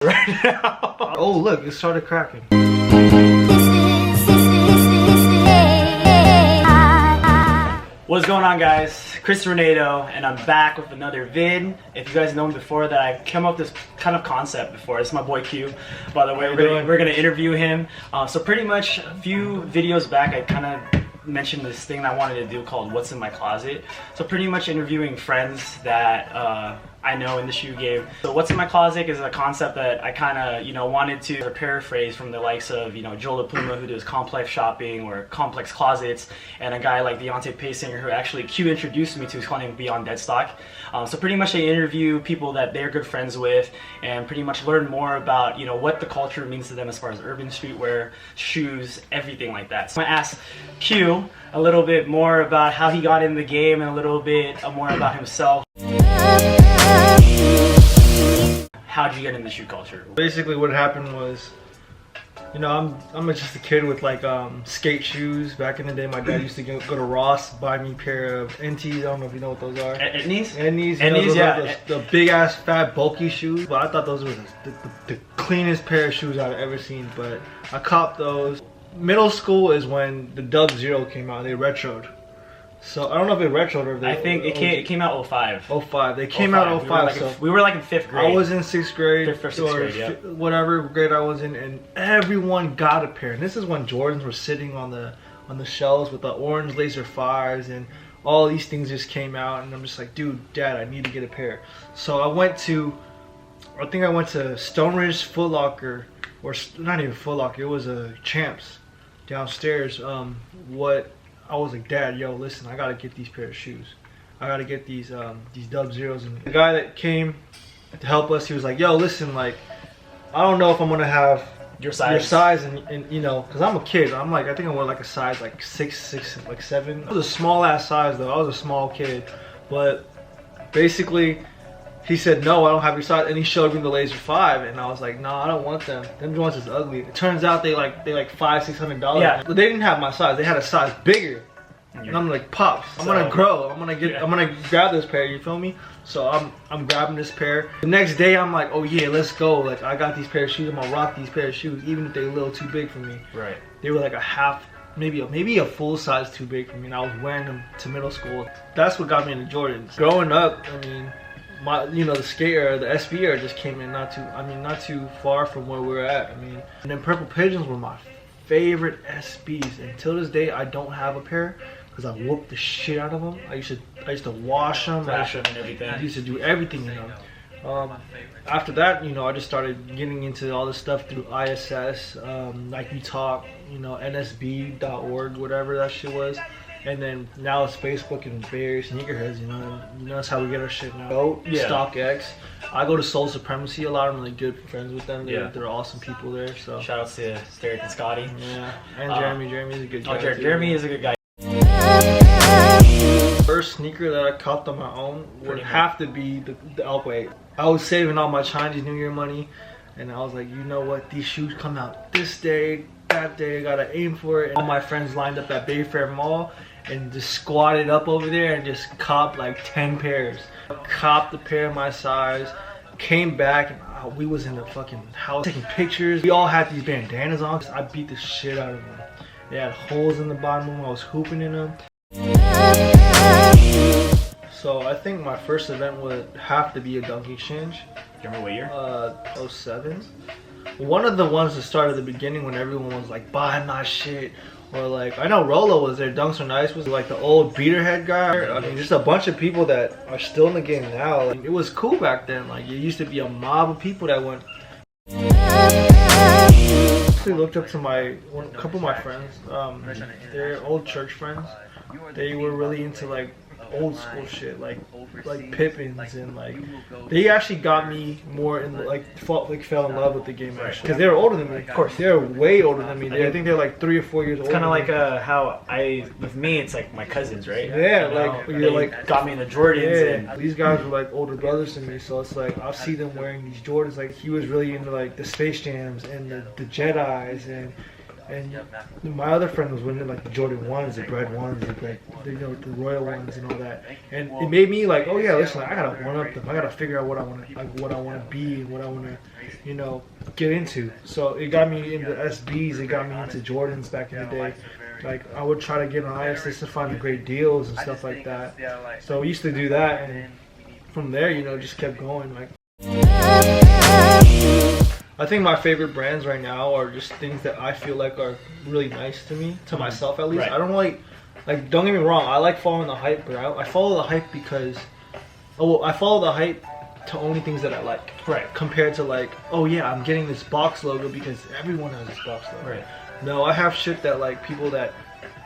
right now. Oh look, it started cracking. What's going on, guys? Chris Renato, and I'm back with another vid. If you guys know me before, that I've come up with this kind of concept before. It's my boy Q, by the way. We're gonna interview him. So pretty much a few videos back, I kind of mentioned this thing I wanted to do called "What's in My Closet." So pretty much interviewing friends that I know in the shoe game. So "What's in My Closet" is a concept that I kind of wanted to paraphrase from the likes of Joe LaPuma, who does complex shopping or complex closets, and a guy like Deontay Paysinger, who actually Q introduced me to, is calling Beyond Deadstock. So pretty much they interview people that they're good friends with, and pretty much learn more about what the culture means to them as far as urban streetwear, shoes, everything like that. So I asked Q a little bit more about how he got in the game and a little bit more about himself. How'd you get in the shoe culture? Basically what happened was, I'm just a kid with like skate shoes. Back in the day, my dad used to go to Ross, buy me a pair of NTs. I don't know if you know what those are. NTs? NTs, yeah. The big ass, fat, bulky shoes. But I thought those were the cleanest pair of shoes I've ever seen. But I copped those. Middle school is when the Dub Zero came out. They retroed. So I don't know if it retroed or I think it came out 05. 05. They came out 05. We were like in 5th grade. I was in 6th grade. 5th or 6th grade, yeah. Whatever grade I was in, and everyone got a pair. And this is when Jordans were sitting on the shelves with the orange Laser 5s, and all these things just came out. And I'm just like, dude, Dad, I need to get a pair. So I think I went to Stone Ridge Foot Locker, or not even Foot Locker. It was a Champs downstairs. I was like, Dad, yo, listen, I gotta get these pair of shoes. I gotta get these Dub Zeros. And the guy that came to help us, he was like, yo, listen, like, I don't know if I'm gonna have your size, and because I'm a kid. I'm like, I think I wore like a size like 6, like 7. It was a small ass size though. I was a small kid, but basically, he said, no, I don't have your size, and he showed me the Laser 5, and I was like, no, I don't want them. Them joints is ugly. It turns out they like $500-$600. Yeah. But they didn't have my size. They had a size bigger. And I'm like, Pops, I'm gonna grow. I'm gonna grab this pair. You feel me? So I'm grabbing this pair. The next day, I'm like, oh yeah, let's go. Like, I got these pair of shoes. I'm gonna rock these pair of shoes, even if they're a little too big for me. Right. They were like a half, maybe a full size too big for me, and I was wearing them to middle school. That's what got me into Jordans. Growing up, I mean, the skate era, the SB era just came in not too far from where we're at. I mean, and then Purple Pigeons were my favorite SBs, and till this day I don't have a pair because I whooped the shit out of them. I used to wash them, and everything. I used to do everything in them. After that, I just started getting into all this stuff through ISS, Nike Talk, NSB.org, whatever that shit was. And then now it's Facebook and Bay Area sneakerheads, that's how we get our shit now. Yeah. StockX. I go to Soul Supremacy a lot. I'm really good friends with them. They're awesome people there. So shout out to Derek and Scotty. Yeah, and Jeremy. Jeremy's a good guy. Jeremy is a good guy. First sneaker that I copped on my own would have to be the Elkway. I was saving all my Chinese New Year money, and I was like, you know what? These shoes come out this day, that day. I gotta aim for it. And all my friends lined up at Bayfair Mall and just squatted up over there and just copped like 10 pairs. Copped a pair of my size, came back, and we was in the fucking house taking pictures. We all had these bandanas on. I beat the shit out of them. They had holes in the bottom of them. I was hooping in them. So I think my first event would have to be a dunk exchange. Do you remember what year? 07. One of the ones that started at the beginning when everyone was like, buy my shit. Or like, I know Rolo was there, Dunks Are Nice was like the old beaterhead guy. I mean, just a bunch of people that are still in the game now. Like, it was cool back then. Like, it used to be a mob of people that went. I actually looked up to a couple of my friends. They're old church friends. They were really into like old school shit, like Pippins, and like they actually got me more in fell in love with the game actually, because they were older than me. Of course, they're way older than me. I think they're like 3 or 4 years old. It's kind of like how with me, it's like my cousins, right? Yeah, you're like got me in the Jordans. Yeah, and these guys were like older brothers to me, so it's like I'll see them wearing these Jordans. Like he was really into like the Space Jams and the Jedis, and And my other friend was winning like the Jordan 1s, the bread 1s, the royal ones and all that. And it made me like, oh yeah, listen, I gotta one up them. I gotta figure out what I want to be and what I want to, you know, get into. So it got me into SBs. It got me into Jordans back in the day. Like I would try to get on IS to find the great deals and stuff like that. So we used to do that, and from there, you know, just kept going. Like I think my favorite brands right now are just things that I feel like are really nice to me, to myself at least. Right. I don't like don't get me wrong, I like following the hype, but I follow the hype because, I follow the hype to only things that I like. Right. Compared to like, oh yeah, I'm getting this box logo because everyone has this box logo. Right. No, I have shit that like people that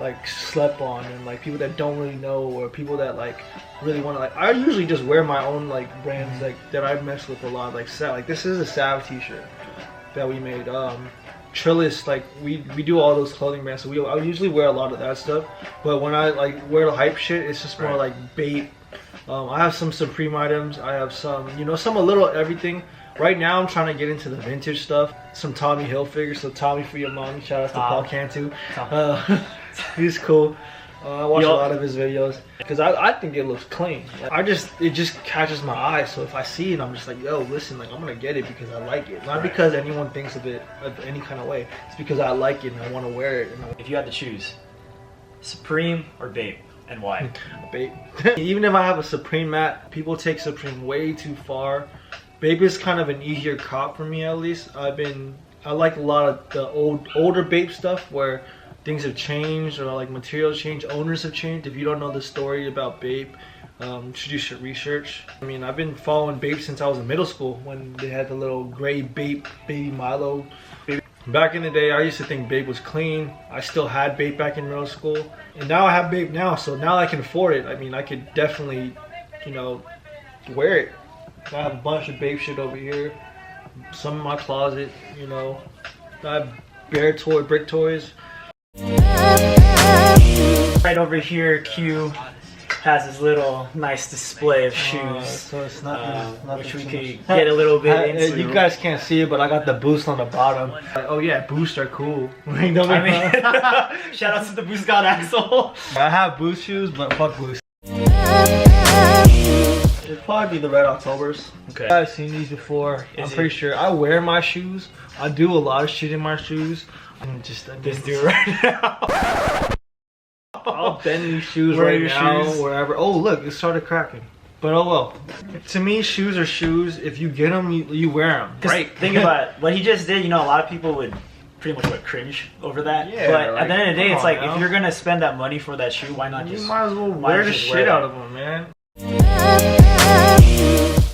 like slept on and like people that don't really know or people that like really want to like. I usually just wear my own like brands like that I mess with a lot. Like this is a Sav t-shirt that we made. Trillis, like we do all those clothing brands, so I usually wear a lot of that stuff. But when I like wear the hype shit, it's just more like bait. I have some Supreme items. I have some, you know, some a little everything. Right now, I'm trying to get into the vintage stuff. Some Tommy Hilfiger. So Tommy for your mommy. Shout out to Paul Cantu. He's cool. I watch a lot of his videos because I think it looks clean. It just catches my eye. So if I see it, I'm just like, yo, listen, like I'm gonna get it because I like it. Not because anyone thinks of it of any kind of way. It's because I like it and I want to wear it. If you had to choose, Supreme or Bape, and why? Bape. Even if I have a Supreme mat, people take Supreme way too far. Bape is kind of an easier cop for me, at least. I like a lot of the older Bape stuff where things have changed or like materials change, owners have changed. If you don't know the story about Bape, you should research. I mean, I've been following Bape since I was in middle school when they had the little gray Bape Baby Milo. Back in the day, I used to think Bape was clean. I still had Bape back in middle school, and now I have Bape now, so now I can afford it. I mean, I could definitely, you know, wear it. I have a bunch of Bape shit over here. Some in my closet, you know. I have brick toys. Right over here, Q has his little nice display of shoes. So it's nothing, which we could get a little bit into. You guys can't see it, but I got the Boost on the bottom. Like, oh yeah, Boost are cool. Shout out to the Boost God Axel. I have Boost shoes, but fuck Boost. It'd probably be the Red Octobers. Okay. I've seen these before. I'm pretty sure. I wear my shoes. I do a lot of shit in my shoes. I'm just this dude right now. I'll bend these shoes wherever. Oh look, it started cracking. But oh well. To me, shoes are shoes. If you get them, you wear them. Right. Think about it. What he just did. You know, a lot of people would pretty much cringe over that. Yeah. But like, at the end of the day, it's like if you're gonna spend that money for that shoe, why not just? You might as well wear the shit out of them, man.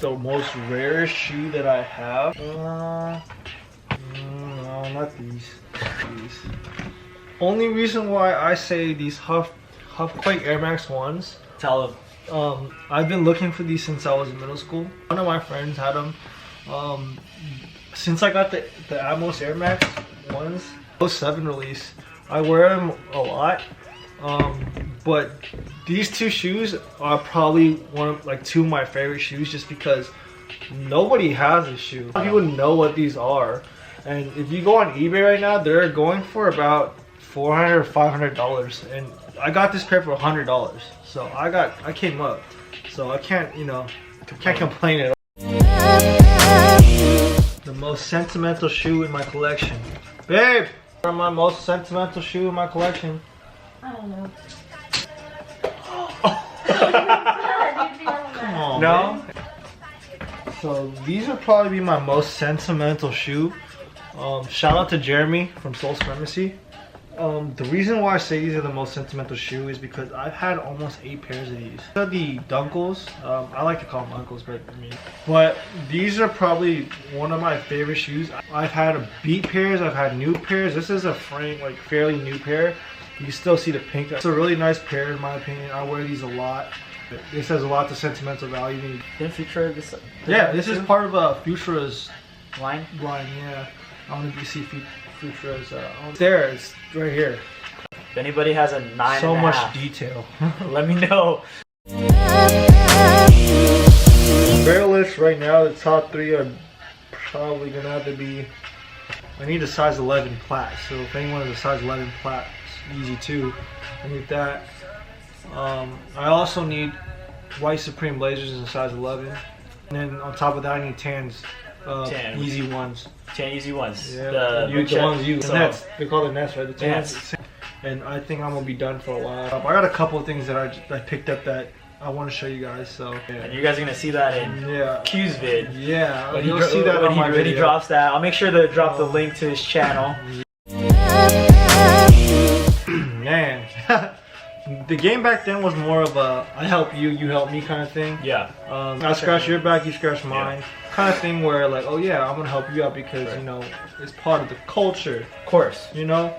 The most rarest shoe that I have. No, not these. Only reason why I say these Huffquake Air Max 1s. Tell them. I've been looking for these since I was in middle school. One of my friends had them. Since I got the Atmos Air Max 1s, 07 release, I wear them a lot. But these two shoes are probably two of my favorite shoes just because nobody has this shoe. People know what these are. And if you go on eBay right now, they're going for about $400 or $500, and I got this pair for $100. So I came up. So I can't, can't complain at all. The most sentimental shoe in my collection, babe. My most sentimental shoe in my collection. I don't know. Come on, no. Man. So these would probably be my most sentimental shoe. Shout out to Jeremy from Soul Supremacy. The reason why I say these are the most sentimental shoe is because I've had almost 8 pairs of these. These are the Dunkles. I like to call them Uncles, but these are probably one of my favorite shoes. I've had beat pairs, I've had new pairs. This is a fairly new pair. You can still see the pink. It's a really nice pair in my opinion. I wear these a lot. This has a lot of sentimental value. Didn't Futura this? Yeah, this is part of Futura's line. Yeah. I want to see Futura's. There, it's right here. If anybody has a 9.5, so much detail. Let me know. Barrel list right now, the top 3 are probably gonna have to be I need a size 11 plat. So if anyone has a size 11 plat, it's easy too. I need that. I also need white Supreme blazers in size 11. And then on top of that, I need tans. Easy ones. Tan easy ones. Yeah, the ones you. The nets. They call the nets, right? The tans. And I think I'm gonna be done for a while. I got a couple of things that I picked up that I want to show you guys. So and you guys are gonna see that in Q's vid. Yeah, you'll see that when he drops that. I'll make sure to drop the link to his channel. Man. The game back then was more of a I help you, you help me kind of thing. Yeah. I scratch your back, you scratch mine. Kind of thing where like, oh yeah, I'm gonna help you out because you know it's part of the culture. Of course. You know,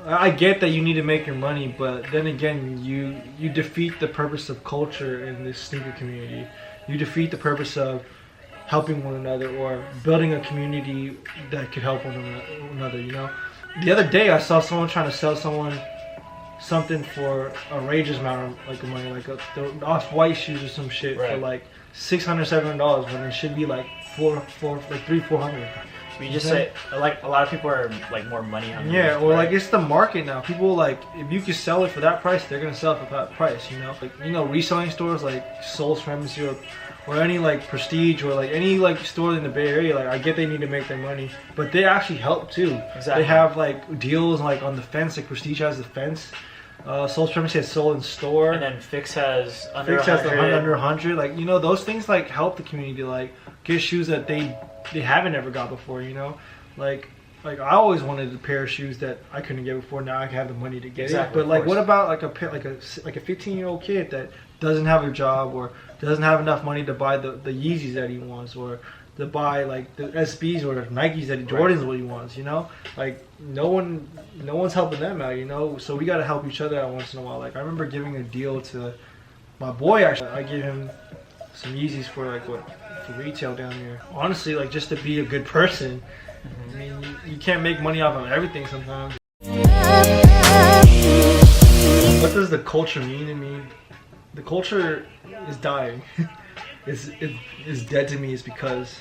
I get that you need to make your money, but then again, you defeat the purpose of culture in this sneaker community. You defeat the purpose of helping one another or building a community that could help one another. You know, the other day I saw someone trying to sell someone something for a outrageous amount of money, like the off-white shoes or some shit for like $600, $700 when it should be like $300-$400. We just say like a lot of people are like more money hungry. Yeah, or like it's the market now. People like if you can sell it for that price, they're gonna sell it for that price. You know, like reselling stores like Soul Supremacy or any like Prestige or like any like store in the Bay Area. Like I get they need to make their money, but they actually help too. Exactly. They have like deals like on the fence. Like Prestige has the fence. Soul Supremacy has sold in store, and then Fix has under 100. Like those things like help the community like get shoes that they haven't ever got before. Like I always wanted a pair of shoes that I couldn't get before. Now I have the money to get it. But like, what about like a 15-year-old kid that doesn't have a job or doesn't have enough money to buy the Yeezys that he wants or to buy like the SBs or Nikes that Jordans what he wants, like no one's helping them out, so we got to help each other out once in a while. Like I remember giving a deal to my boy. Actually, I gave him some Yeezys for for retail down here, honestly, like just to be a good person. I mean, you can't make money off of everything sometimes. What does the culture mean to me? The culture is dying. is dead to me is because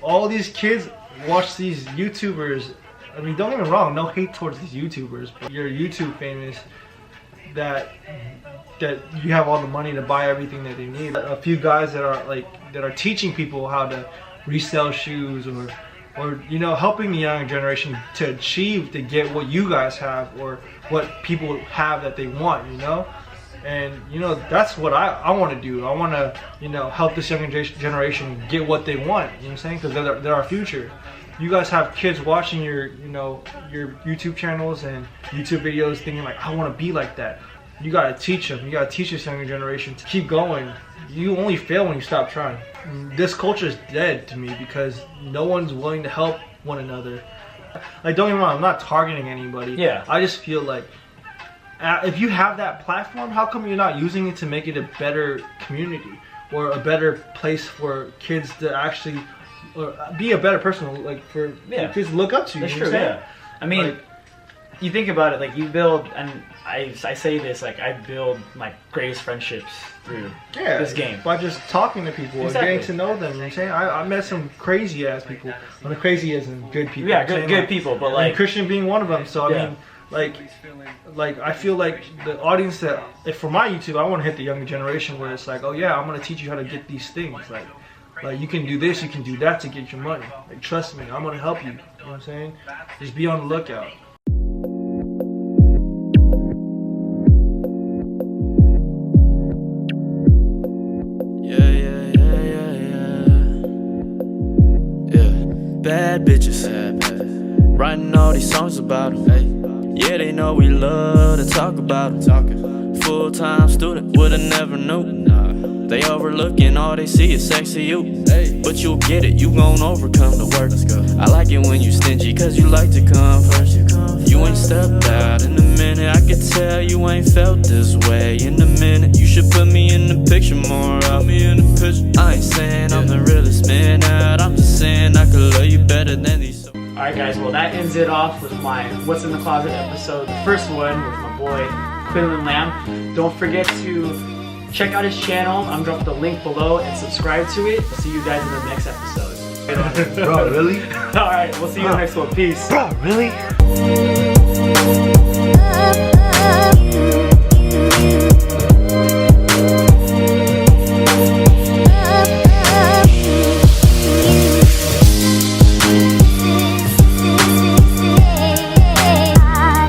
all these kids watch these YouTubers. I mean, don't get me wrong, no hate towards these YouTubers, but you're YouTube famous that you have all the money to buy everything that they need. A few guys that are teaching people how to resell shoes or helping the younger generation to get what you guys have or what people have that they want, And that's what I want to do. I want to help this younger generation get what they want. You know what I'm saying? Because they're our future. You guys have kids watching your YouTube channels and YouTube videos, thinking like, I want to be like that. You gotta teach them. You gotta teach this younger generation to keep going. You only fail when you stop trying. This culture is dead to me because no one's willing to help one another. Like, don't get me wrong, I'm not targeting anybody. Yeah. I just feel like if you have that platform, how come you're not using it to make it a better community or a better place for kids to actually be a better person, like for kids to look up to you? That's true. Yeah. I mean, you think about it, like you build, and I say this, like I build my greatest friendships through this game by just talking to people and getting to know them. You know what I'm saying? I met some crazy ass people. Well, the crazy as in good people. Yeah, good people, but like Christian being one of them. So I mean, like I feel like the audience that for my YouTube, I want to hit the younger generation where it's like, oh yeah, I'm gonna teach you how to get these things. Like you can do this, you can do that to get your money. Like trust me, I'm gonna help you. You know what I'm saying? Just be on the lookout. Bad bitches, writing all these songs about them. Yeah, they know we love to talk about them. Full-time student, would've never knew. They overlooking, all they see is sexy you. But you'll get it, you gon' overcome the work. I like it when you stingy, cause you like to come first. You ain't stepped out in a minute, I could tell you ain't felt this way in a minute. You should put me in the picture more, out me in the picture. I ain't saying I'm the realest man out, I'm just saying I could love you better than these. Alright guys, well that ends it off with my What's in the Closet episode, the first one with my boy Quinlin Lam. Don't forget to check out his channel. I'm dropping the link below and subscribe to it. See you guys in the next episode. Bro, really? Alright, we'll see you in the next one. Peace. Bro, really?